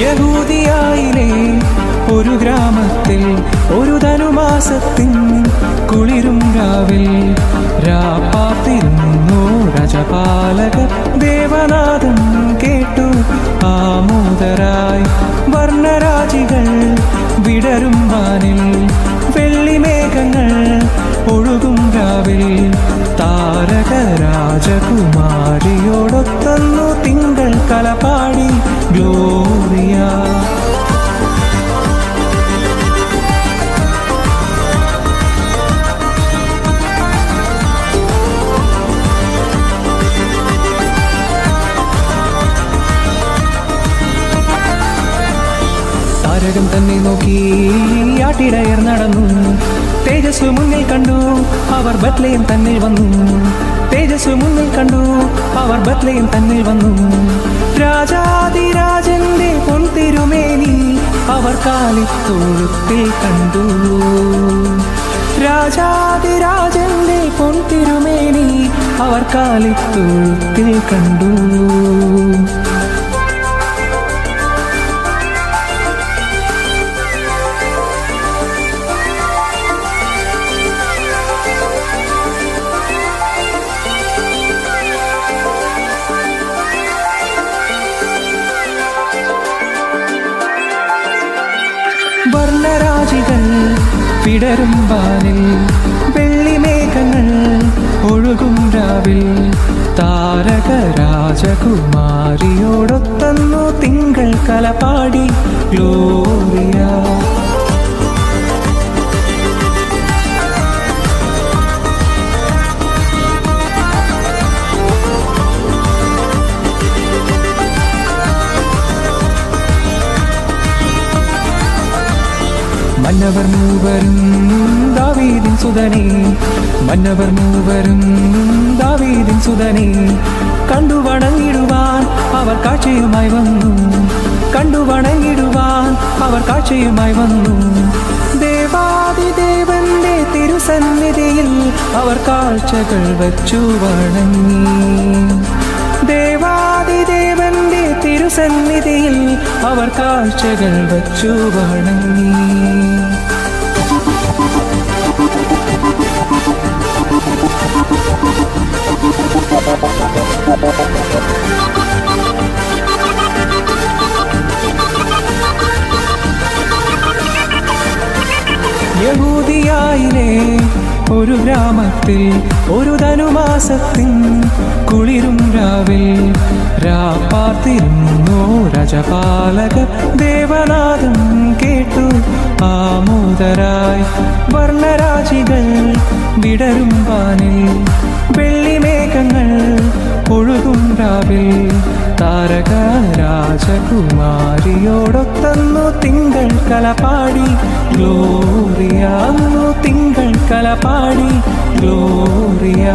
യഹൂദിയായിലെ ഒരു ഗ്രാമത്തിൽ ഒരു ധനുമാസത്തിൻ കുളിരും രാവിൽ രാപ്പാർത്തിരുന്നു രജപാലകർ. ദേവനാദം കേട്ടു ആമോദരായി വർണ്ണരാജികൾ വിടരും വാനിൽ. വെള്ളിമേഘങ്ങൾ ഒഴുകും രാവിൽ താരക രാജകുമാരിയോടൊത്തന്നു തിങ്കൾ കലപാടി ഗ്ലോറിയ. താരകം തന്നെ നോക്കി ആട്ടിടയർ നടന്നു. തേജസ് മുന്നിൽ കണ്ടു അവർ ബത്ലഹേം തന്നിൽ വന്നു. തേജസ് മുന്നിൽ കണ്ടു അവർ ബത്ലഹേം തന്നിൽ വന്നു. രാജാതിരാജന്റെ പൊൻതിരുമേനി അവർ കാലിത്തൊഴുത്തിൽ കണ്ടു. രാജാതിരാജന്റെ പൊൻതിരുമേനി അവർ കാലിത്തൊഴുത്തിൽ കണ്ടു. വർണ്ണരാജികൾ വിടരും വാനിൽ. വെള്ളിമേഘങ്ങൾ ഒഴുകും രാവിൽ താരക രാജകുമാരിയോടൊത്തന്നു തിങ്കൾ കലപാടി ഗ്ലോറിയ. മന്നവർ മൂവരും ദാവീദിൻ സുതനേ, മന്നവർ മൂവരും ദാവീദിൻ സുതനേ, കണ്ടു വണങ്ങിടുവാൻ അവർ കാഴ്ചയുമായി വന്നു. കണ്ടു വണങ്ങിടുവാൻ അവർ കാഴ്ചയുമായി വന്നു. ദേവാദിദേവന്റെ തിരുസന്നിധിയിൽ അവർ കാഴ്ചകൾ വച്ചു വണങ്ങി. ദേവാദിദേവന്റെ തിരുസന്നിധിയിൽ അവർ കാഴ്ചകൾ വച്ചു വണങ്ങി. യഹൂദിയായിലെ ഒരു ഗ്രാമത്തിൽ ഒരു ധനുമാസത്തിൻ കുളിരും രാവിൽ രാപ്പാർത്തിരുന്നു രജപാലകർ. ദേവനാദം കേട്ടു ആമോദരായി വർണ്ണരാജികൾ വിടരും വാനിൽ. വെള്ളിമേഘങ്ങൾ ഒഴുകും രാവിൽ താരക രാജകുമാരിയോടൊത്തന്നു തിങ്കൾ കലപാടി ഗ്ലോറിയ. തിങ്കൾ കലപാടി ഗ്ലോറിയ.